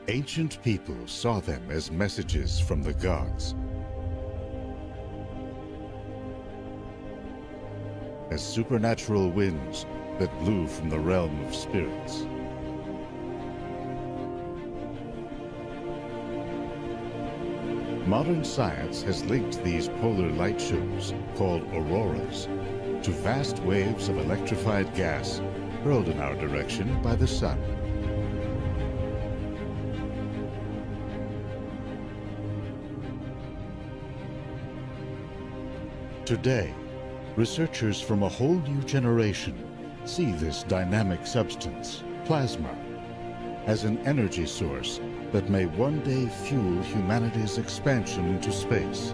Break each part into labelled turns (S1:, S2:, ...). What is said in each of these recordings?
S1: Ancient people saw them as messages from the gods, as supernatural winds that blew from the realm of spirits. Modern science has linked these polar light shows, called auroras, to vast waves of electrified gas hurled in our direction by the sun. Today, researchers from a whole new generation see this dynamic substance, plasma, as an energy source that may one day fuel humanity's expansion into space.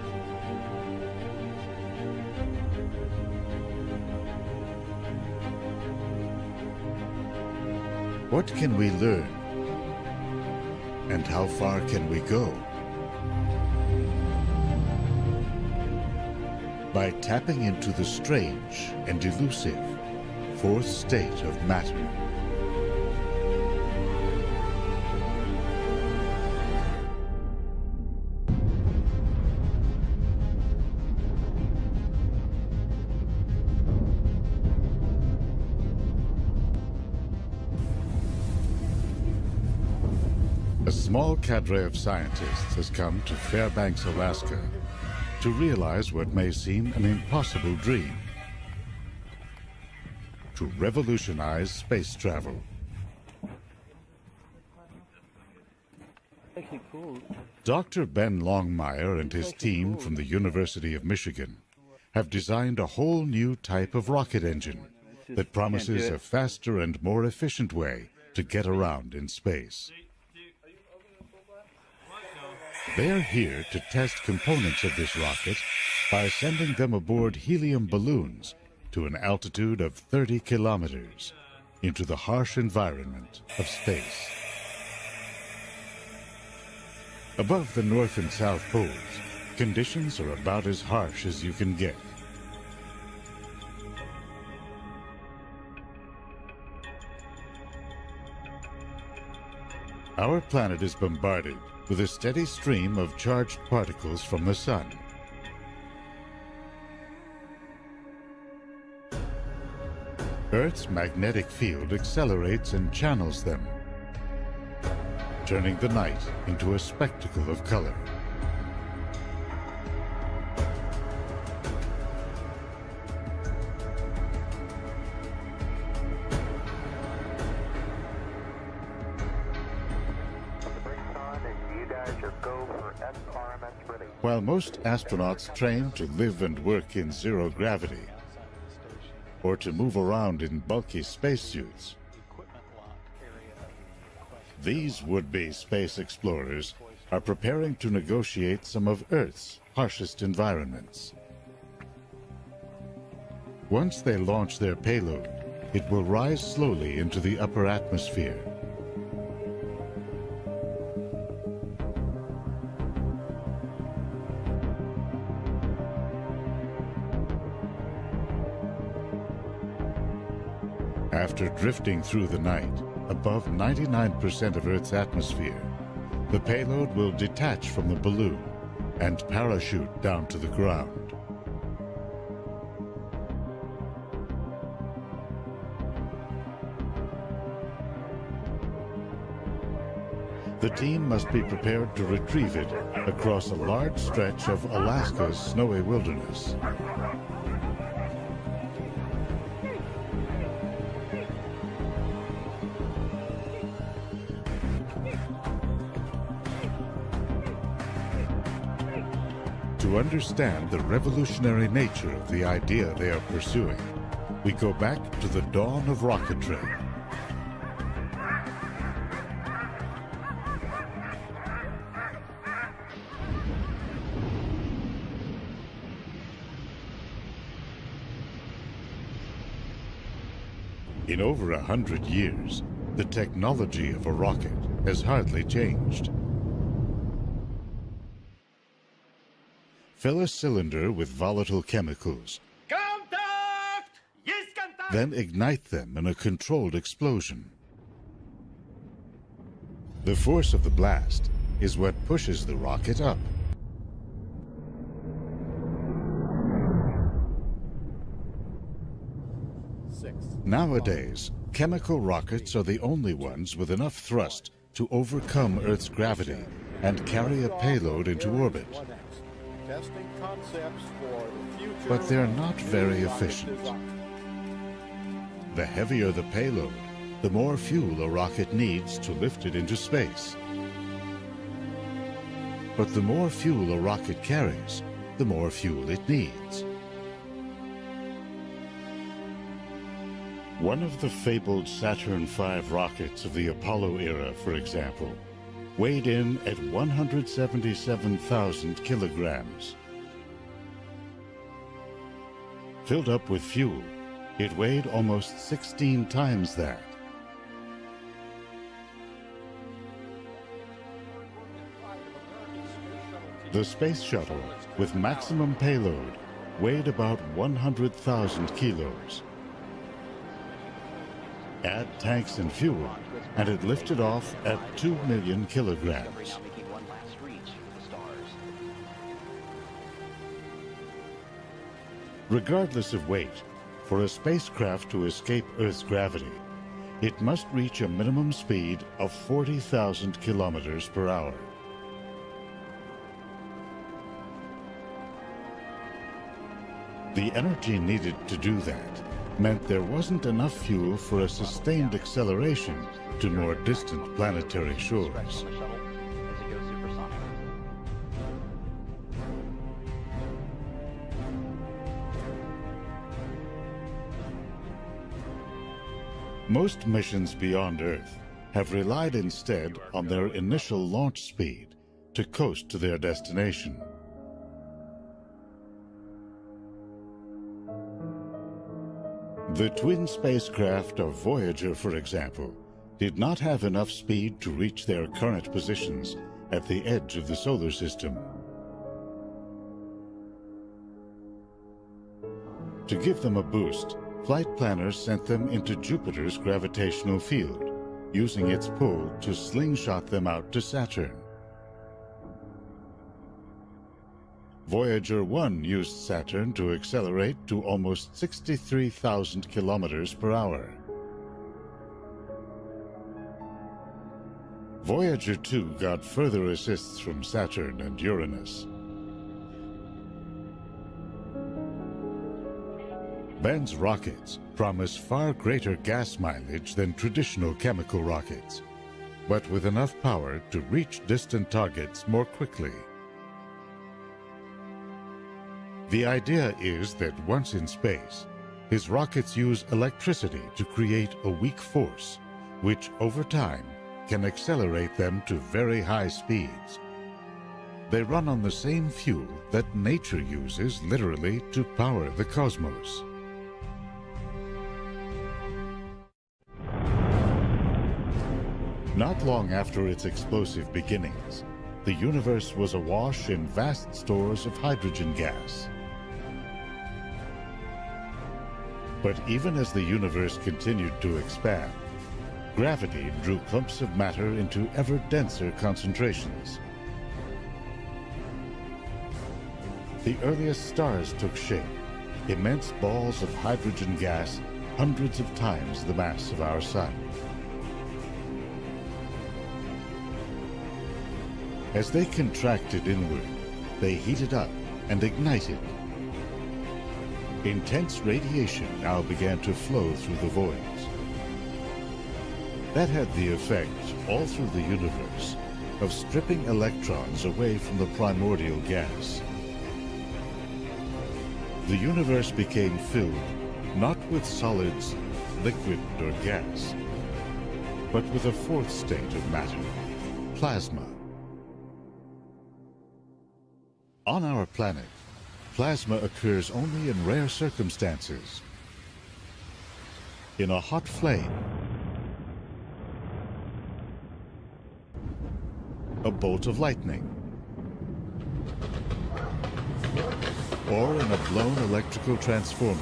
S1: What can we learn? And how far can we go? By tapping into the strange and elusive fourth state of matter. A small cadre of scientists has come to Fairbanks, Alaska, to realize what may seem an impossible dream: to revolutionize space travel. Dr. Ben Longmire and his team from the University of Michigan have designed a whole new type of rocket engine that promises a faster and more efficient way to get around in space. They are here to test components of this rocket by sending them aboard helium balloons to an altitude of 30 kilometers into the harsh environment of space. Above the North and South Poles, conditions are about as harsh as you can get. Our planet is bombarded with a steady stream of charged particles from the sun. Earth's magnetic field accelerates and channels them, turning the night into a spectacle of color. While most astronauts train to live and work in zero gravity, or to move around in bulky spacesuits, these would-be space explorers are preparing to negotiate some of Earth's harshest environments. Once they launch their payload, it will rise slowly into the upper atmosphere. After drifting through the night, above 99% of Earth's atmosphere, the payload will detach from the balloon and parachute down to the ground. The team must be prepared to retrieve it across a large stretch of Alaska's snowy wilderness. To understand the revolutionary nature of the idea they are pursuing, we go back to the dawn of rocketry. In over 100 years, the technology of a rocket has hardly changed. Fill a cylinder with volatile chemicals.
S2: Contact! Yes, contact!
S1: Then ignite them in a controlled explosion. The force of the blast is what pushes the rocket up. Nowadays, chemical rockets are the only ones with enough thrust to overcome Earth's gravity and carry a payload into orbit. But they're not very efficient. The heavier the payload, the more fuel a rocket needs to lift it into space. But the more fuel a rocket carries, the more fuel it needs. One of the fabled Saturn V rockets of the Apollo era, for example, weighed in at 177,000 kilograms. Filled up with fuel, it weighed almost 16 times that. The space shuttle, with maximum payload, weighed about 100,000 kilos. Add tanks and fuel, and it lifted off at 2 million kilograms. Regardless of weight, for a spacecraft to escape Earth's gravity, it must reach a minimum speed of 40,000 kilometers per hour. The energy needed to do that meant there wasn't enough fuel for a sustained acceleration to more distant planetary shores. Most missions beyond Earth have relied instead on their initial launch speed to coast to their destination. The twin spacecraft of Voyager, for example, did not have enough speed to reach their current positions at the edge of the solar system. To give them a boost, flight planners sent them into Jupiter's gravitational field, using its pull to slingshot them out to Saturn. Voyager 1 used Saturn to accelerate to almost 63,000 kilometers per hour. Voyager 2 got further assists from Saturn and Uranus. Ben's rockets promise far greater gas mileage than traditional chemical rockets, but with enough power to reach distant targets more quickly. The idea is that once in space, his rockets use electricity to create a weak force, which over time can accelerate them to very high speeds. They run on the same fuel that nature uses literally to power the cosmos. Not long after its explosive beginnings, the universe was awash in vast stores of hydrogen gas. But even as the universe continued to expand, gravity drew clumps of matter into ever denser concentrations. The earliest stars took shape, immense balls of hydrogen gas hundreds of times the mass of our Sun. As they contracted inward, they heated up and ignited. Intense radiation now began to flow through the voids. That had the effect, all through the universe, of stripping electrons away from the primordial gas. The universe became filled not with solids, liquid or gas, but with a fourth state of matter, plasma. On our planet, plasma occurs only in rare circumstances. In a hot flame, a bolt of lightning, or in a blown electrical transformer.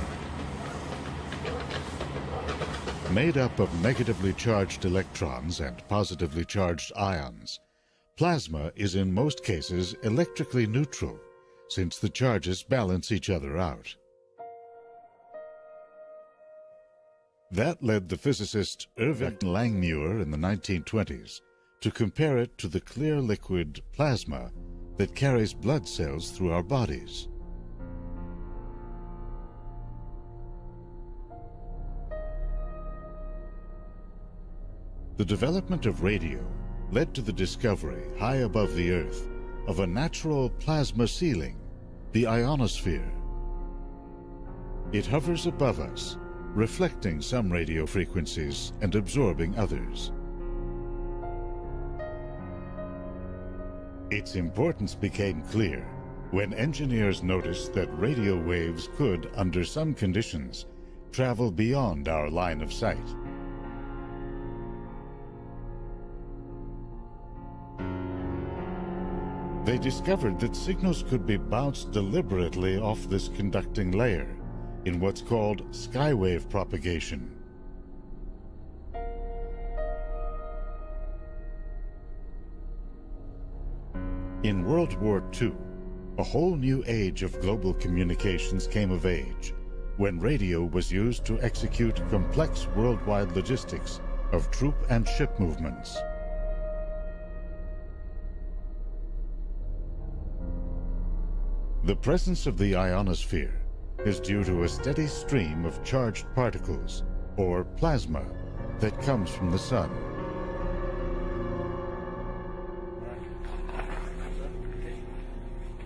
S1: Made up of negatively charged electrons and positively charged ions, plasma is in most cases electrically neutral, since the charges balance each other out. That led the physicist Erwin Langmuir in the 1920s to compare it to the clear liquid plasma that carries blood cells through our bodies. The development of radio led to the discovery, high above the Earth, of a natural plasma ceiling, the ionosphere. It hovers above us, reflecting some radio frequencies and absorbing others. Its importance became clear when engineers noticed that radio waves could, under some conditions, travel beyond our line of sight. They discovered that signals could be bounced deliberately off this conducting layer in what's called skywave propagation. In World War II, a whole new age of global communications came of age when radio was used to execute complex worldwide logistics of troop and ship movements. The presence of the ionosphere is due to a steady stream of charged particles, or plasma, that comes from the sun.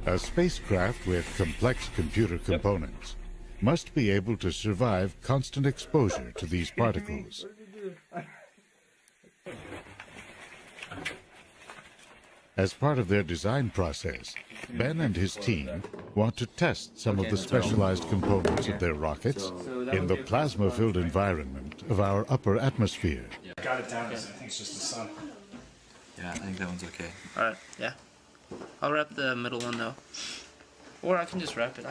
S1: A spacecraft with complex computer components must be able to survive constant exposure to these particles. As part of their design process, Ben and his team want to test some of the specialized components of their rockets in the plasma-filled environment of our upper atmosphere.
S3: Got it down, I think it's just the sun.
S4: Yeah, I think that one's okay.
S5: Alright, yeah. I'll wrap the middle one though. Or I can just wrap it.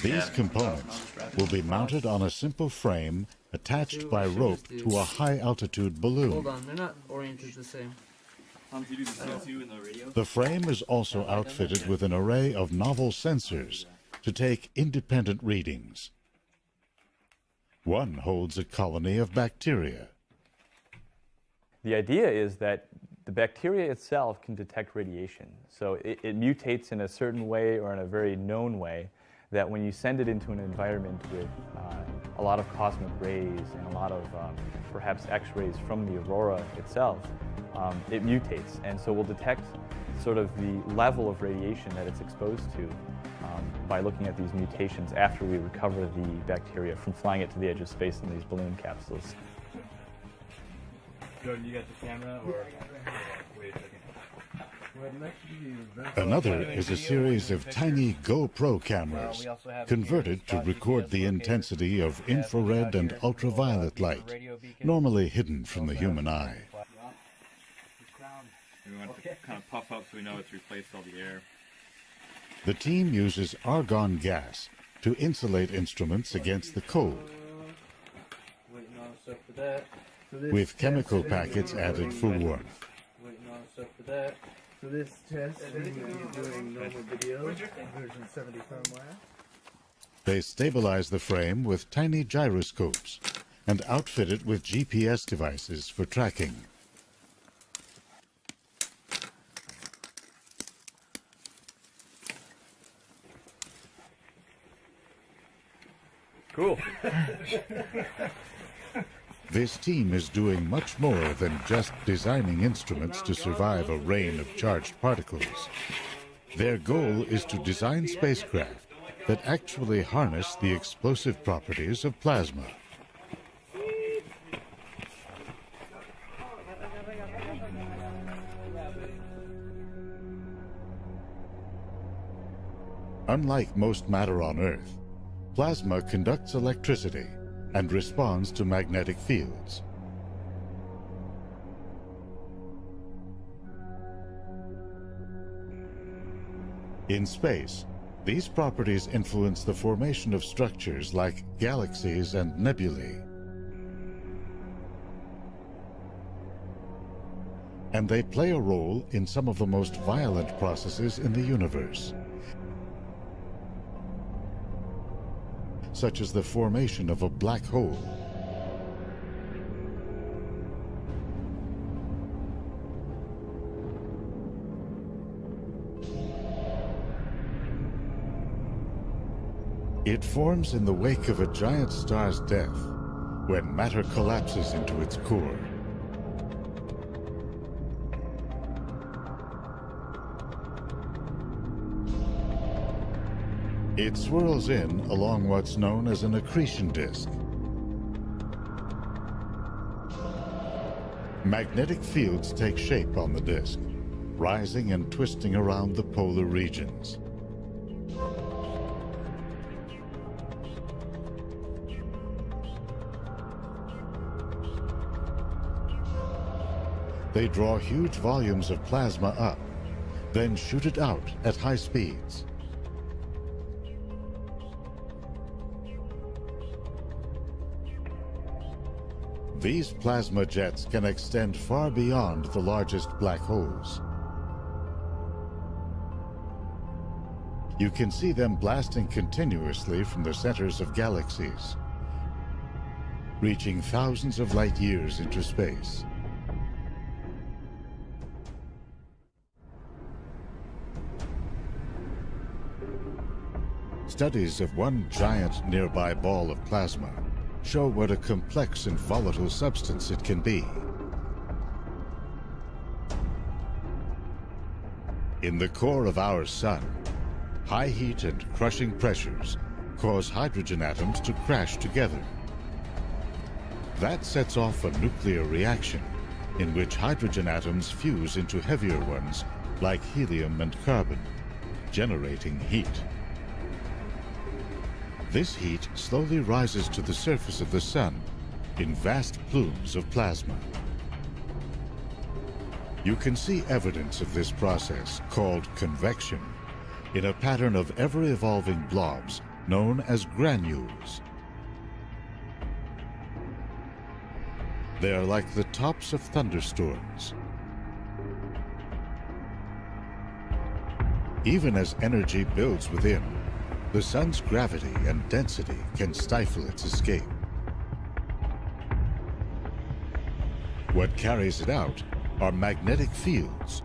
S1: These components will be mounted on a simple frame attached by rope to a high-altitude balloon.
S5: Hold on, they're not oriented the same.
S1: The frame is also outfitted with an array of novel sensors to take independent readings. One holds a colony of bacteria.
S6: The idea is that the bacteria itself can detect radiation. So it mutates in a certain way or in a very known way that when you send it into an environment with a lot of cosmic rays and a lot of perhaps X-rays from the aurora itself, it mutates. And so we'll detect sort of the level of radiation that it's exposed to by looking at these mutations after we recover the bacteria from flying it to the edge of space in these balloon capsules.
S3: Jordan, you got the camera or wait a second.
S1: Another is a series of tiny GoPro cameras converted to record the intensity of infrared and ultraviolet light, normally hidden from the human eye.
S7: We want it to kind of puff up so we know it's replaced all the air.
S1: The team uses argon gas to insulate instruments against the cold, with chemical packets added for warmth.
S8: So this test is doing normal video, version 70 firmware.
S1: They stabilize the frame with tiny gyroscopes and outfit it with GPS devices for tracking.
S6: Cool.
S1: This team is doing much more than just designing instruments to survive a rain of charged particles. Their goal is to design spacecraft that actually harness the explosive properties of plasma. Unlike most matter on Earth, plasma conducts electricity and responds to magnetic fields. In space, these properties influence the formation of structures like galaxies and nebulae. and they play a role in some of the most violent processes in the universe, such as the formation of a black hole. It forms in the wake of a giant star's death, when matter collapses into its core. It swirls in along what's known as an accretion disk. Magnetic fields take shape on the disk, rising and twisting around the polar regions. They draw huge volumes of plasma up, then shoot it out at high speeds. These plasma jets can extend far beyond the largest black holes. You can see them blasting continuously from the centers of galaxies, reaching thousands of light years into space. Studies of one giant nearby ball of plasma show what a complex and volatile substance it can be. In the core of our sun, high heat and crushing pressures cause hydrogen atoms to crash together. That sets off a nuclear reaction in which hydrogen atoms fuse into heavier ones like helium and carbon, generating heat. This heat slowly rises to the surface of the sun in vast plumes of plasma. You can see evidence of this process, called convection, in a pattern of ever-evolving blobs known as granules. They are like the tops of thunderstorms. Even as energy builds within, the sun's gravity and density can stifle its escape. What carries it out are magnetic fields.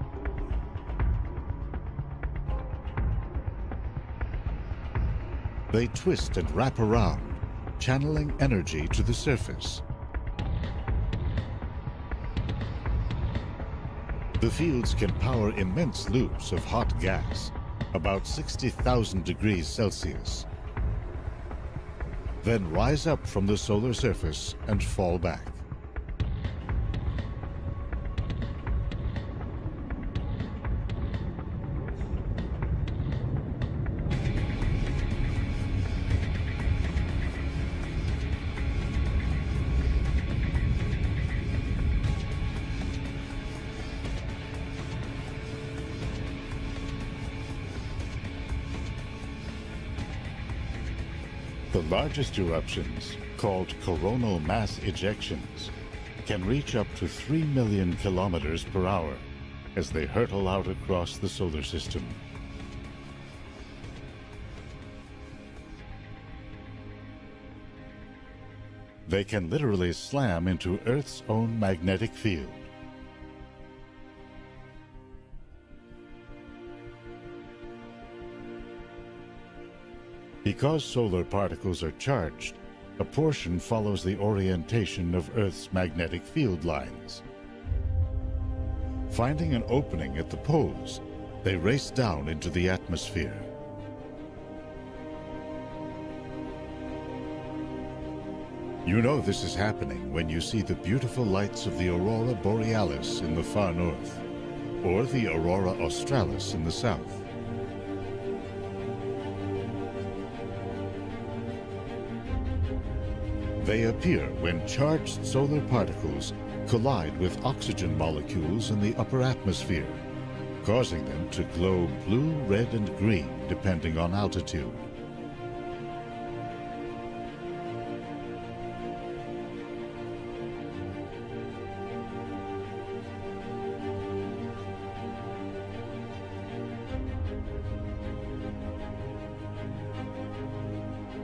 S1: They twist and wrap around, channeling energy to the surface. The fields can power immense loops of hot gas, about 60,000 degrees Celsius, then rise up from the solar surface and fall back. The largest eruptions, called coronal mass ejections, can reach up to 3 million kilometers per hour as they hurtle out across the solar system. They can literally slam into Earth's own magnetic field. Because solar particles are charged, a portion follows the orientation of Earth's magnetic field lines. Finding an opening at the poles, they race down into the atmosphere. You know this is happening when you see the beautiful lights of the aurora borealis in the far north, or the aurora australis in the south. They appear when charged solar particles collide with oxygen molecules in the upper atmosphere, causing them to glow blue, red, and green depending on altitude.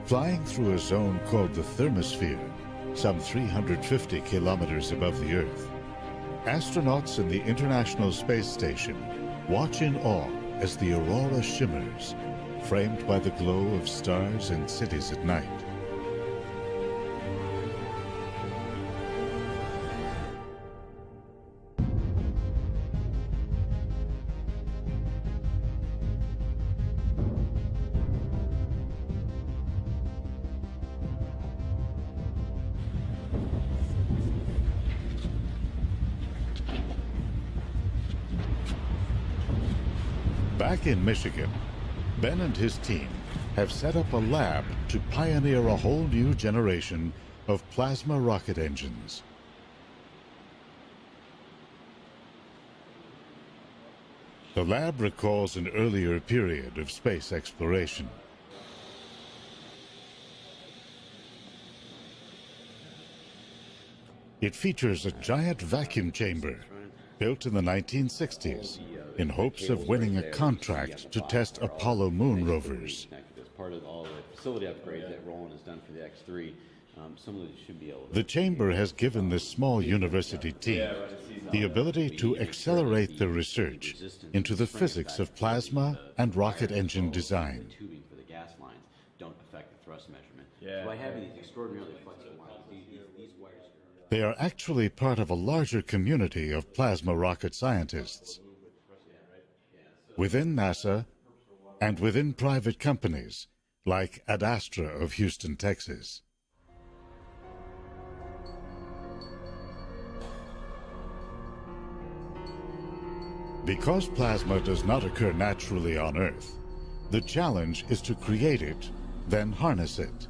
S1: Flying through a zone called the thermosphere, some 350 kilometers above the Earth, astronauts in the International Space Station watch in awe as the aurora shimmers, framed by the glow of stars and cities at night. Back in Michigan, Ben and his team have set up a lab to pioneer a whole new generation of plasma rocket engines. The lab recalls an earlier period of space exploration. It features a giant vacuum chamber built in the 1960s in hopes of winning a contract to test Apollo moon rovers.
S9: As part of all the facility upgrades that Roland has done for the X3, some of these should be able to...
S1: The chamber has given this small university team the ability to accelerate their research into the physics of plasma and rocket engine design.
S9: The tubing for the gas lines don't affect the thrust measurement. So by having these extraordinarily flexible wires, these wires...
S1: They are actually part of a larger community of plasma rocket scientists within NASA and within private companies like Ad Astra of Houston, Texas. Because plasma does not occur naturally on Earth, the challenge is to create it, then harness it.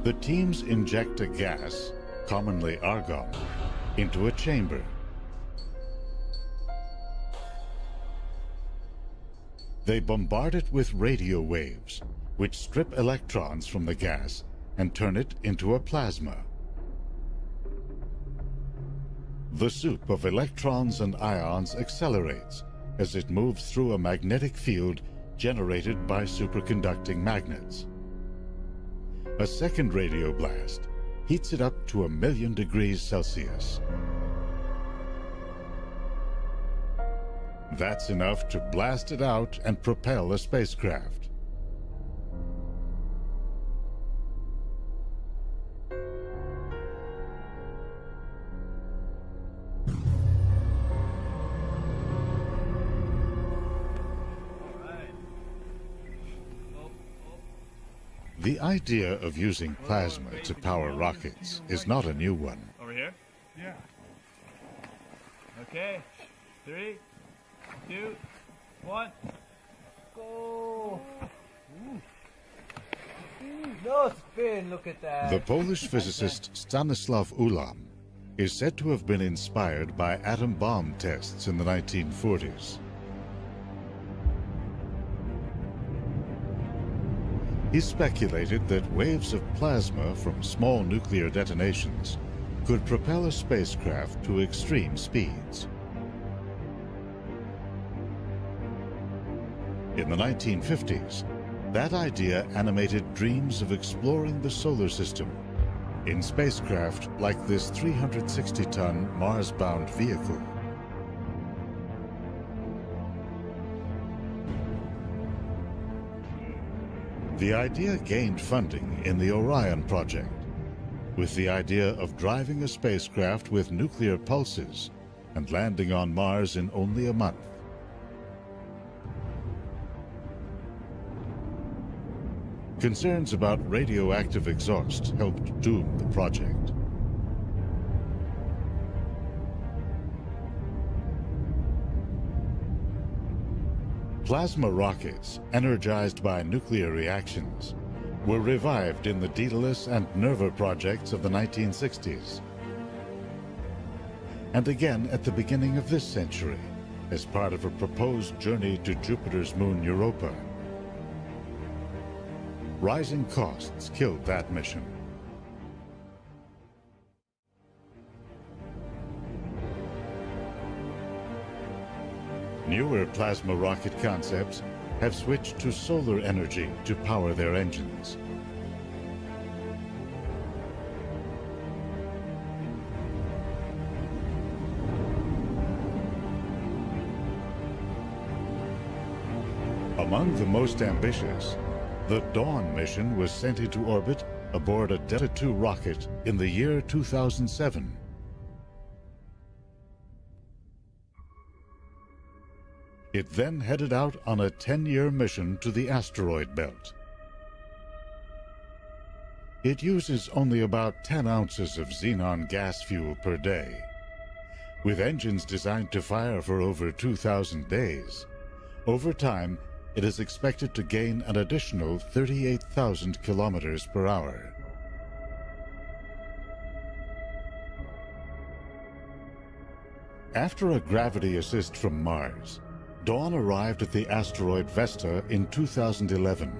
S1: The teams inject a gas, commonly argon, into a chamber. They bombard it with radio waves, which strip electrons from the gas and turn it into a plasma. The soup of electrons and ions accelerates as it moves through a magnetic field generated by superconducting magnets. A second radio blast heats it up to 1,000,000 degrees Celsius. That's enough to blast it out and propel a spacecraft. The idea of using plasma to power rockets is not a new one.
S7: Over here?
S8: Yeah.
S7: Okay. 3, 2, 1.
S8: Go! No spin, look at that.
S1: The Polish physicist Stanislaw Ulam is said to have been inspired by atom bomb tests in the 1940s. He speculated that waves of plasma from small nuclear detonations could propel a spacecraft to extreme speeds. In the 1950s, that idea animated dreams of exploring the solar system in spacecraft like this 360-ton Mars-bound vehicle. The idea gained funding in the Orion project, with the idea of driving a spacecraft with nuclear pulses and landing on Mars in only a month. Concerns about radioactive exhaust helped doom the project. Plasma rockets, energized by nuclear reactions, were revived in the Daedalus and Nerva projects of the 1960s. And again at the beginning of this century, as part of a proposed journey to Jupiter's moon Europa. Rising costs killed that mission. Newer plasma rocket concepts have switched to solar energy to power their engines. Among the most ambitious, the Dawn mission was sent into orbit aboard a Delta II rocket in the year 2007. It then headed out on a 10-year mission to the asteroid belt. It uses only about 10 ounces of xenon gas fuel per day. With engines designed to fire for over 2,000 days, over time, it is expected to gain an additional 38,000 kilometers per hour. After a gravity assist from Mars, Dawn arrived at the asteroid Vesta in 2011.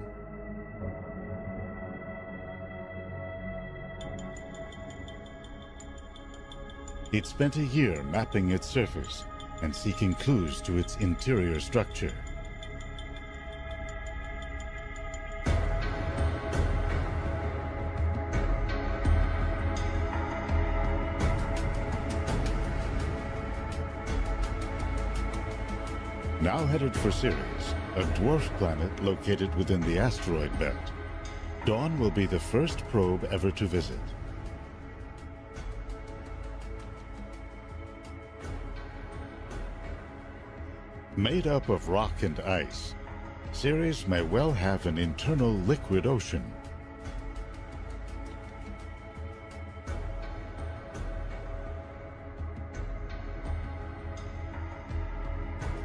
S1: It spent a year mapping its surface and seeking clues to its interior structure. Now headed for Ceres, a dwarf planet located within the asteroid belt, Dawn will be the first probe ever to visit. Made up of rock and ice, Ceres may well have an internal liquid ocean.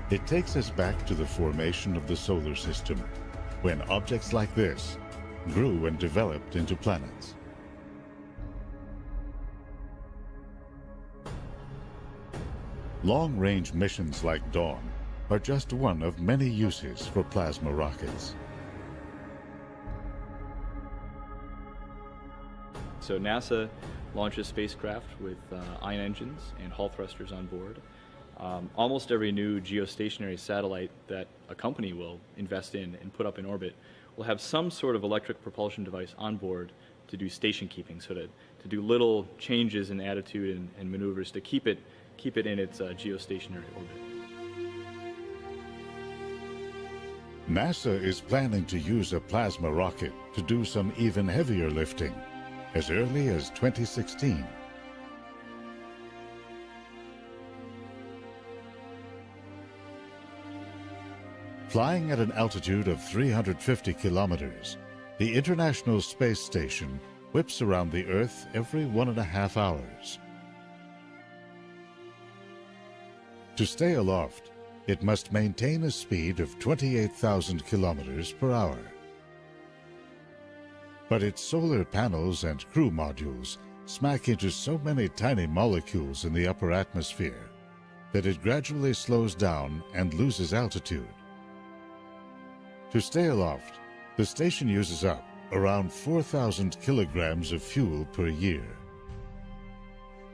S1: It takes us back to the formation of the solar system, when objects like this grew and developed into planets. Long-range missions like Dawn are just one of many uses for plasma rockets.
S6: So NASA launches spacecraft with ion engines and Hall thrusters on board. Almost every new geostationary satellite that a company will invest in and put up in orbit will have some sort of electric propulsion device on board to do station keeping, so to do little changes in attitude and maneuvers to keep it in its geostationary orbit.
S1: NASA is planning to use a plasma rocket to do some even heavier lifting as early as 2016. Flying at an altitude of 350 kilometers, the International Space Station whips around the Earth every 1.5 hours. To stay aloft, it must maintain a speed of 28,000 kilometers per hour. But its solar panels and crew modules smack into so many tiny molecules in the upper atmosphere that it gradually slows down and loses altitude. To stay aloft, the station uses up around 4,000 kilograms of fuel per year.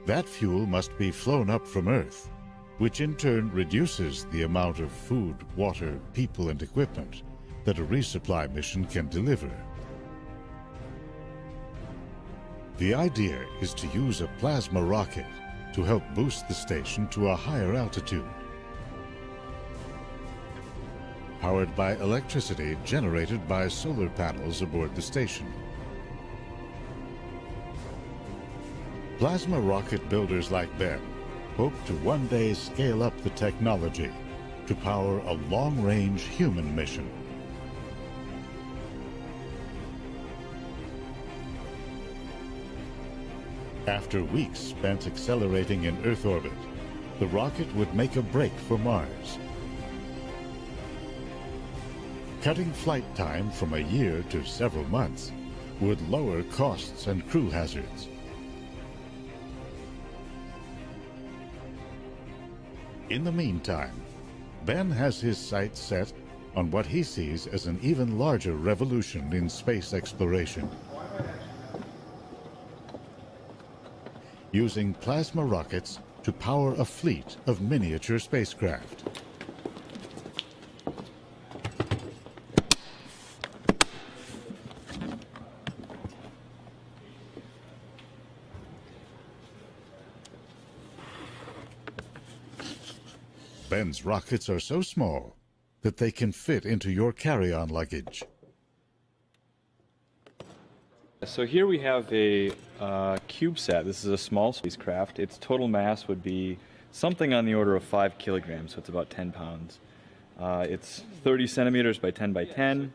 S1: That fuel must be flown up from Earth, which in turn reduces the amount of food, water, people, and equipment that a resupply mission can deliver. The idea is to use a plasma rocket to help boost the station to a higher altitude, powered by electricity generated by solar panels aboard the station. Plasma rocket builders like Ben hope to one day scale up the technology to power a long-range human mission. After weeks spent accelerating in Earth orbit, the rocket would make a break for Mars. Cutting flight time from a year to several months would lower costs and crew hazards. In the meantime, Ben has his sights set on what he sees as an even larger revolution in space exploration. Using plasma rockets to power a fleet of miniature spacecraft. Ben's rockets are so small that they can fit into your carry-on luggage.
S6: So here we have a CubeSat. This is a small spacecraft. Its total mass would be something on the order of 5 kilograms, so it's about 10 pounds. It's 30 centimeters by 10 by 10.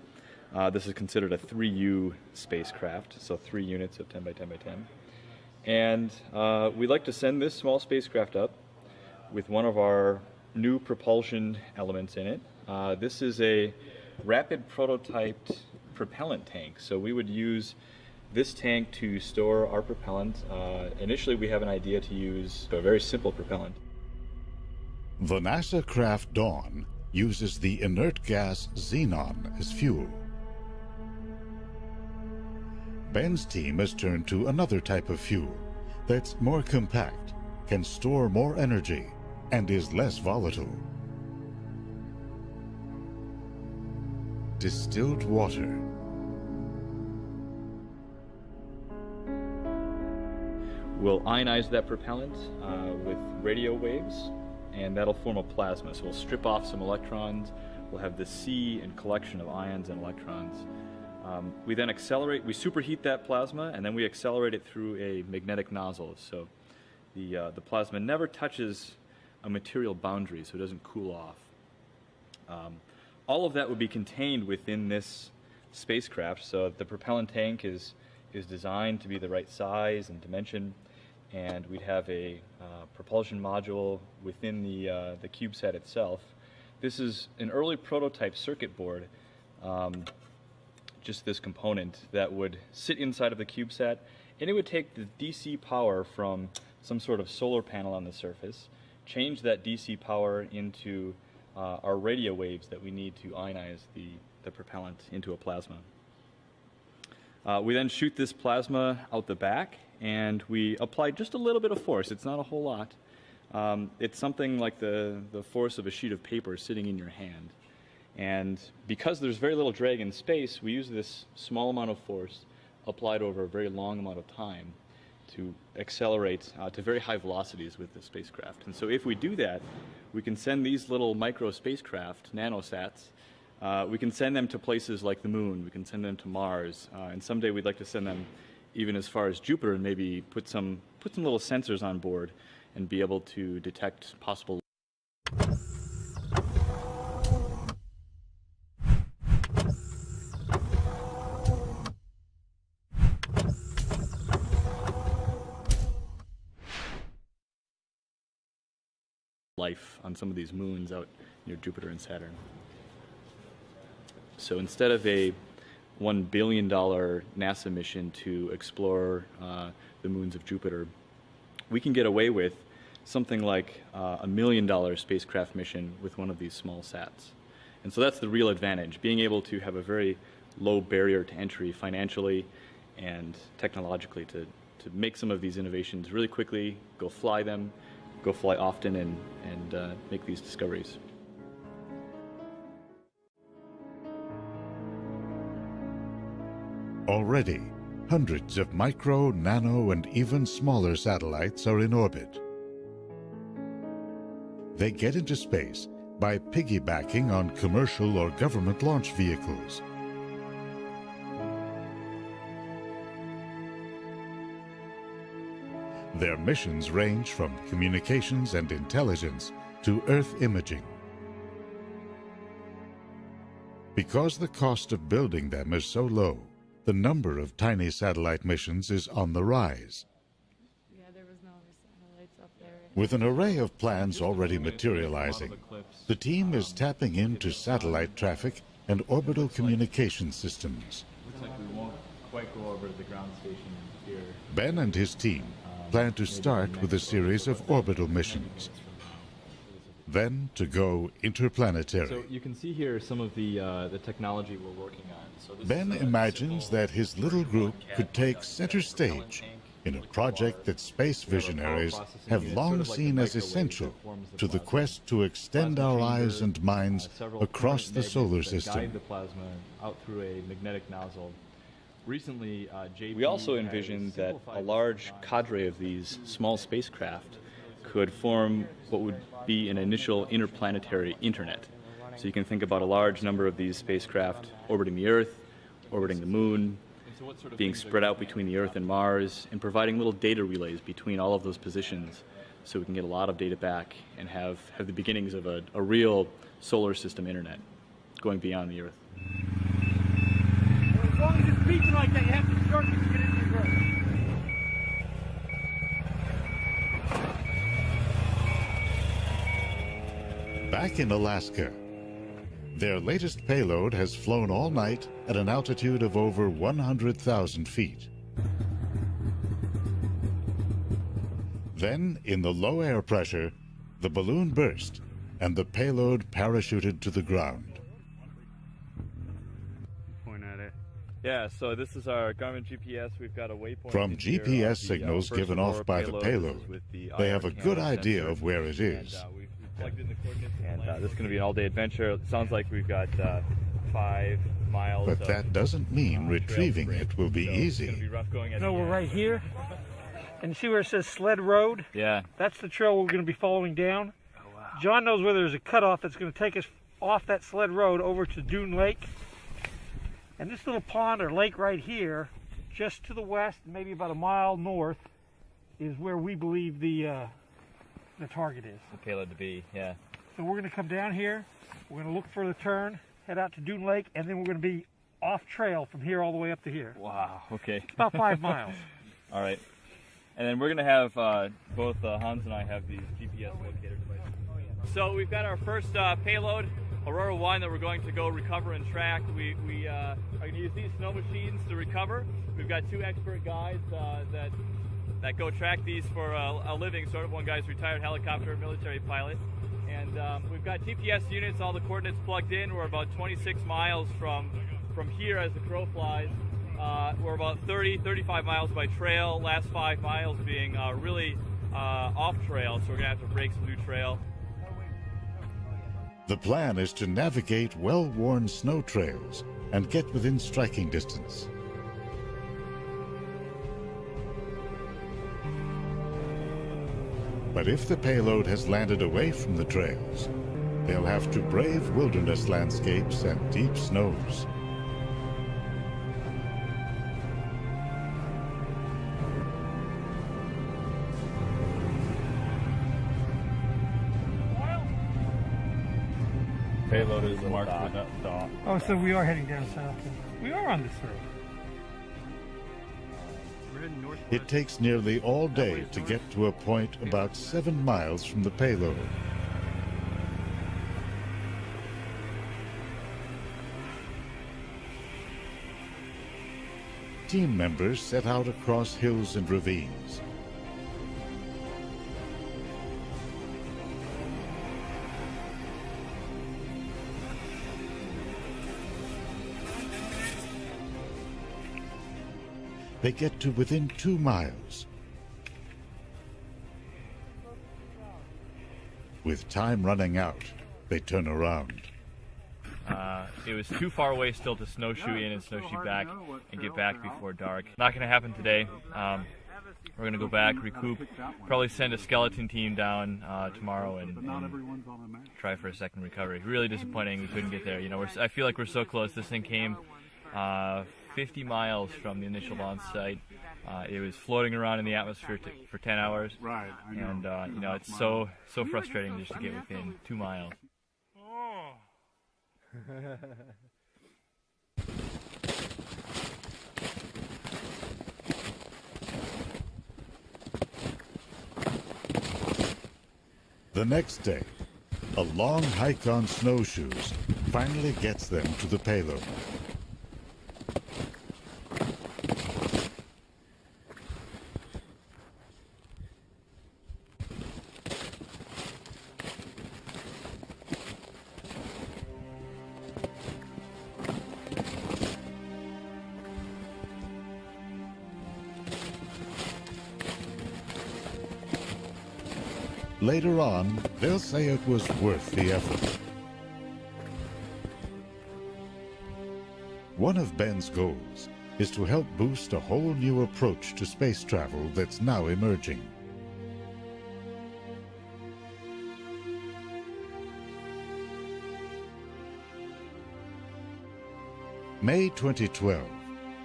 S6: This is considered a 3U spacecraft, so 3 units of 10 by 10 by 10. And we'd like to send this small spacecraft up with one of our new propulsion elements in it. This is a rapid prototyped propellant tank. So we would use this tank to store our propellant. Initially we have an idea to use a very simple propellant.
S1: The NASA craft Dawn uses the inert gas xenon as fuel. Ben's team has turned to another type of fuel that's more compact, can store more energy, and is less volatile. Distilled water.
S6: We'll ionize that propellant with radio waves, and that'll form a plasma. So we'll strip off some electrons. We'll have the sea and collection of ions and electrons. We then accelerate, we superheat that plasma, and then we accelerate it through a magnetic nozzle. So the plasma never touches a material boundary, so it doesn't cool off. All of that would be contained within this spacecraft. So the propellant tank is designed to be the right size and dimension, and we'd have a propulsion module within the CubeSat itself. This is an early prototype circuit board, just this component that would sit inside of the CubeSat, and it would take the DC power from some sort of solar panel on the surface, change that DC power into our radio waves that we need to ionize the propellant into a plasma. We then shoot this plasma out the back, and we apply just a little bit of force. It's not a whole lot. It's something like the force of a sheet of paper sitting in your hand. And because there's very little drag in space, we use this small amount of force applied over a very long amount of time to accelerate to very high velocities with the spacecraft. And so if we do that, we can send these little micro spacecraft, nanosats, we can send them to places like the moon, we can send them to Mars, and someday we'd like to send them even as far as Jupiter and maybe put some little sensors on board and be able to detect possible life on some of these moons out near Jupiter and Saturn. So instead of a $1 billion NASA mission to explore the moons of Jupiter, we can get away with something like $1 million spacecraft mission with one of these small sats. And so that's the real advantage, being able to have a very low barrier to entry financially and technologically to make some of these innovations really quickly, go fly them, go fly often, and make these discoveries.
S1: Already, hundreds of micro, nano, and even smaller satellites are in orbit. They get into space by piggybacking on commercial or government launch vehicles. Their missions range from communications and intelligence to Earth imaging. Because the cost of building them is so low, the number of tiny satellite missions is on the rise.
S10: Yeah, there was no other satellites up there.
S1: With an array of plans already materializing, the team is tapping into satellite traffic and orbital communication systems.
S6: Looks like we won't quite go over to the ground station here.
S1: Ben and his team plan to start with a series of orbital missions, then to go interplanetary.
S6: So you can see here some of the technology we're working on. So this
S1: Ben
S6: is
S1: imagines that his little group could take center stage in a project that space visionaries have long seen as essential to the quest to extend our eyes and minds across the solar system.
S6: Guide the plasma out through a magnetic nozzle. Recently, we also envisioned that a large cadre of these small spacecraft could form what would be an initial interplanetary internet. So you can think about a large number of these spacecraft orbiting the Earth, orbiting the Moon, being spread out between the Earth and Mars, and providing little data relays between all of those positions so we can get a lot of data back and have the beginnings of a real solar system internet going beyond the Earth.
S2: As long as it's beating like that, you have to start to get into the ground.
S1: Back in Alaska, their latest payload has flown all night at an altitude of over 100,000 feet. Then, in the low air pressure, the balloon burst and the payload parachuted to the ground.
S7: Point at it.
S6: Yeah, so this is our Garmin GPS. We've got a waypoint.
S1: From GPS signals given off by the payload, they have a good idea of where it is.
S6: We've plugged in the coordinates, and this is going to be an all-day adventure. It sounds like we've got 5 miles.
S1: But that doesn't mean retrieving it will be easy.
S6: It's going to be rough going at
S2: No,
S6: the
S2: we're
S6: end.
S2: right here. And see where it says Sled Road?
S6: Yeah.
S2: That's the trail we're going to be following down. Oh, wow. John knows where there's a cutoff that's going to take us off that Sled Road over to Dune Lake. And this little pond or lake right here, just to the west, maybe about a mile north, is where we believe the target is.
S6: The payload to be, yeah.
S2: So we're going to come down here, we're going to look for the turn, head out to Dune Lake, and then we're going to be off trail from here all the way up to here.
S6: Wow, okay.
S2: It's about 5 miles.
S6: All right. And then we're going to have, both Hans and I have these GPS locator devices. So we've got our first payload, Aurora 1, that we're going to go recover and track. We are going to use these snow machines to recover. We've got 2 expert guys that go track these for a living, sort of. One guy's retired helicopter military pilot. And we've got GPS units, all the coordinates plugged in. We're about 26 miles from here as the crow flies. We're about 35 miles by trail, last 5 miles being really off trail, so we're going to have to break some new trail.
S1: The plan is to navigate well-worn snow trails and get within striking distance. But if the payload has landed away from the trails, they'll have to brave wilderness landscapes and deep snows.
S6: Payload is marked with that dot.
S2: Oh, so we are heading down south. We are on this road.
S1: It takes nearly all day to get to a point about 7 miles from the payload. Team members set out across hills and ravines. They get to within 2 miles. With time running out, they turn around.
S6: It was too far away still to snowshoe in and snowshoe back and get back before dark. Not going to happen today. We're going to go back, recoup, probably send a skeleton team down tomorrow and try for a second recovery. Really disappointing we couldn't get there. You know, I feel like we're so close. This thing came 50 miles from the initial launch site. It was floating around in the atmosphere for 10 hours.
S7: Right, I know.
S6: And you know, it's so frustrating just to get within 2 miles.
S1: The next day, a long hike on snowshoes finally gets them to the payload. Later on, they'll say it was worth the effort. One of Ben's goals is to help boost a whole new approach to space travel that's now emerging. May 2012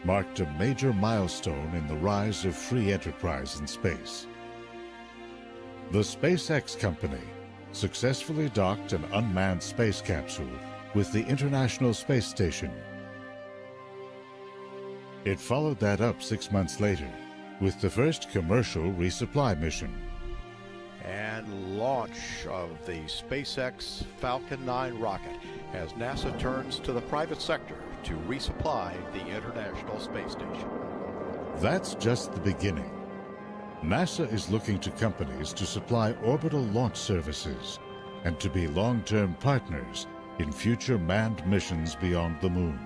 S1: marked a major milestone in the rise of free enterprise in space. The SpaceX company successfully docked an unmanned space capsule with the International Space Station. It followed that up 6 months later with the first commercial resupply mission.
S11: And launch of the SpaceX Falcon 9 rocket as NASA turns to the private sector to resupply the International Space Station.
S1: That's just the beginning. NASA is looking to companies to supply orbital launch services and to be long-term partners in future manned missions beyond the moon.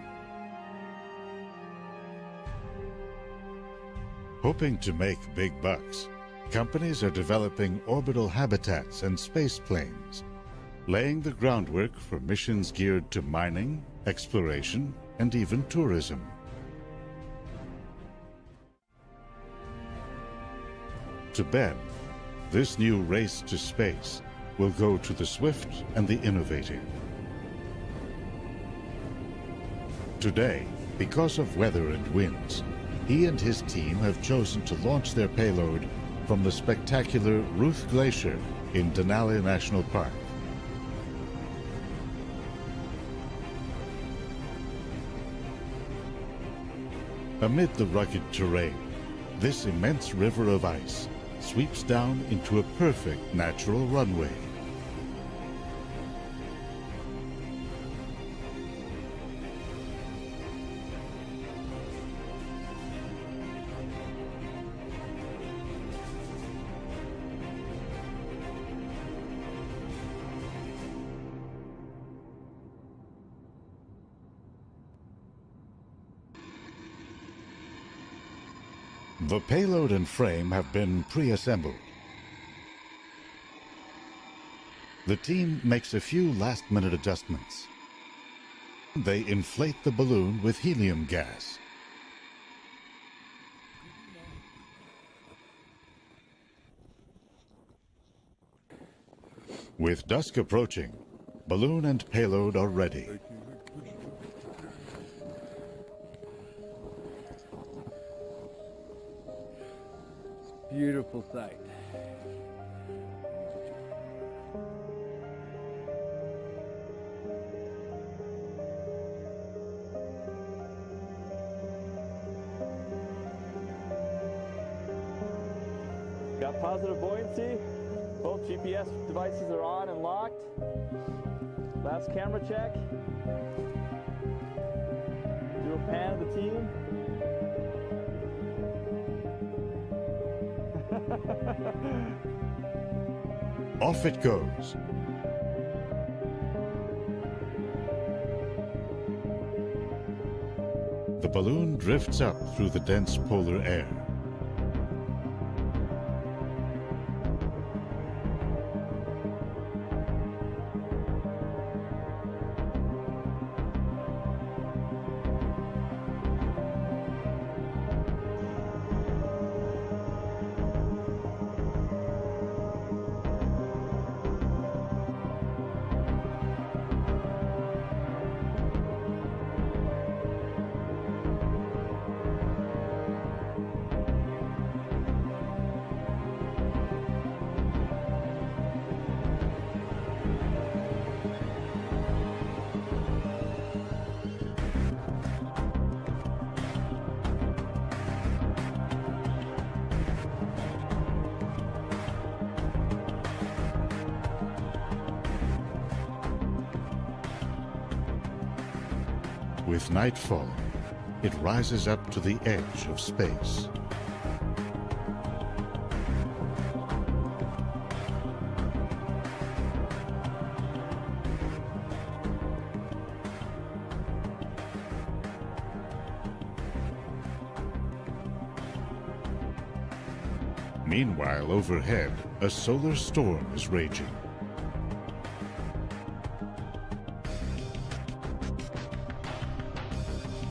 S1: Hoping to make big bucks, companies are developing orbital habitats and space planes, laying the groundwork for missions geared to mining, exploration, and even tourism. To Ben, this new race to space will go to the swift and the innovative. Today, because of weather and winds, he and his team have chosen to launch their payload from the spectacular Ruth Glacier in Denali National Park. Amid the rugged terrain, this immense river of ice sweeps down into a perfect natural runway. The payload and frame have been pre-assembled. The team makes a few last-minute adjustments. They inflate the balloon with helium gas. With dusk approaching, balloon and payload are ready.
S7: Beautiful sight.
S6: Got positive buoyancy. Both GPS devices are on and locked. Last camera check. Do a pan of the team.
S1: Off it goes. The balloon drifts up through the dense polar air. With nightfall, it rises up to the edge of space. Meanwhile, overhead, a solar storm is raging.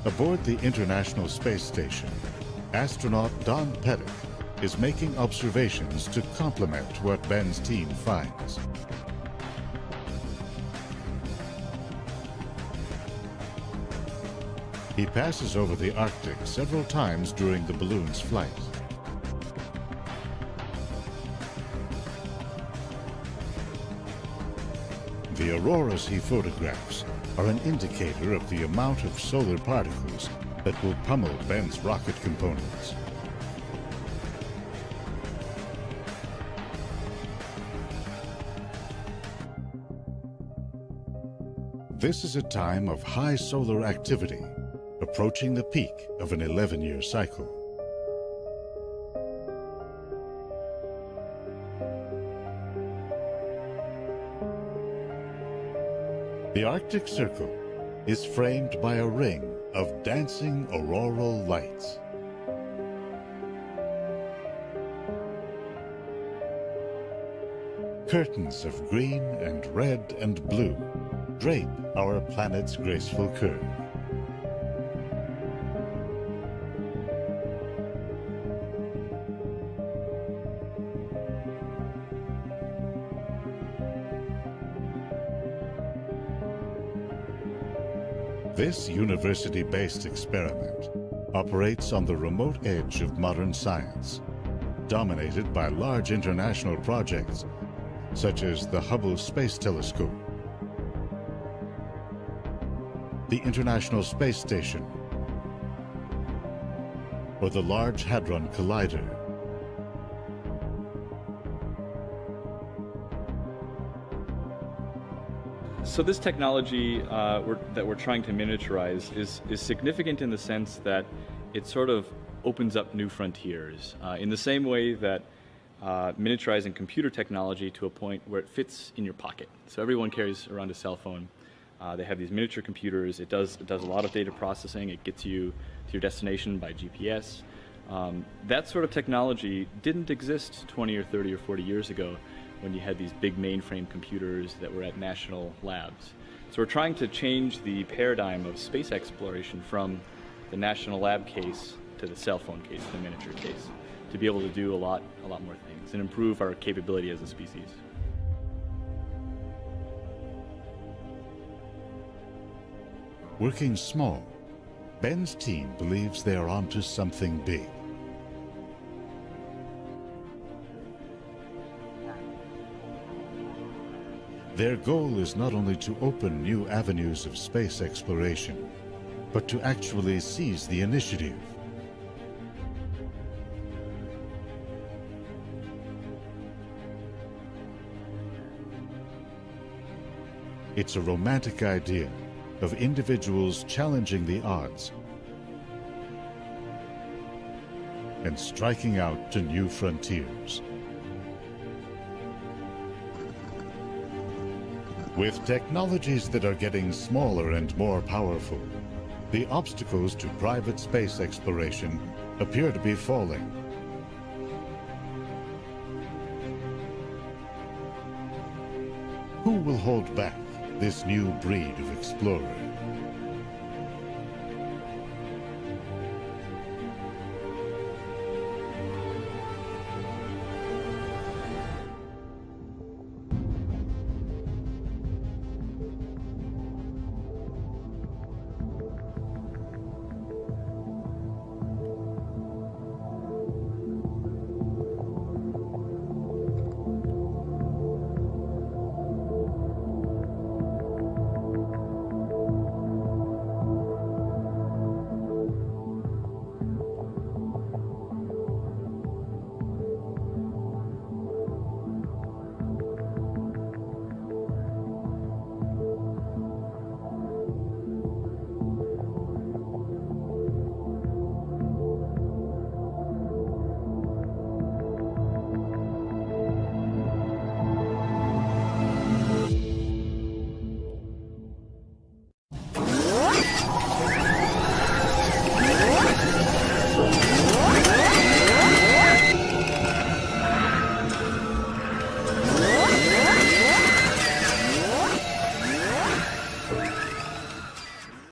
S1: Aboard the International Space Station, astronaut Don Pettit is making observations to complement what Ben's team finds. He passes over the Arctic several times during the balloon's flight. The auroras he photographs are an indicator of the amount of solar particles that will pummel Ben's rocket components. This is a time of high solar activity, approaching the peak of an 11-year cycle. The Arctic Circle is framed by a ring of dancing auroral lights. Curtains of green and red and blue drape our planet's graceful curve. This university-based experiment operates on the remote edge of modern science, dominated by large international projects such as the Hubble Space Telescope, the International Space Station, or the Large Hadron Collider.
S6: So this technology that we're trying to miniaturize is significant in the sense that it sort of opens up new frontiers in the same way that miniaturizing computer technology to a point where it fits in your pocket. So everyone carries around a cell phone. They have these miniature computers. It does a lot of data processing. It gets you to your destination by GPS. That sort of technology didn't exist 20 or 30 or 40 years ago when you had these big mainframe computers that were at national labs. So we're trying to change the paradigm of space exploration from the national lab case to the cell phone case, the miniature case, to be able to do a lot more things and improve our capability as a species.
S1: Working small, Ben's team believes they are onto something big. Their goal is not only to open new avenues of space exploration, but to actually seize the initiative. It's a romantic idea of individuals challenging the odds and striking out to new frontiers. With technologies that are getting smaller and more powerful, the obstacles to private space exploration appear to be falling. Who will hold back this new breed of explorer?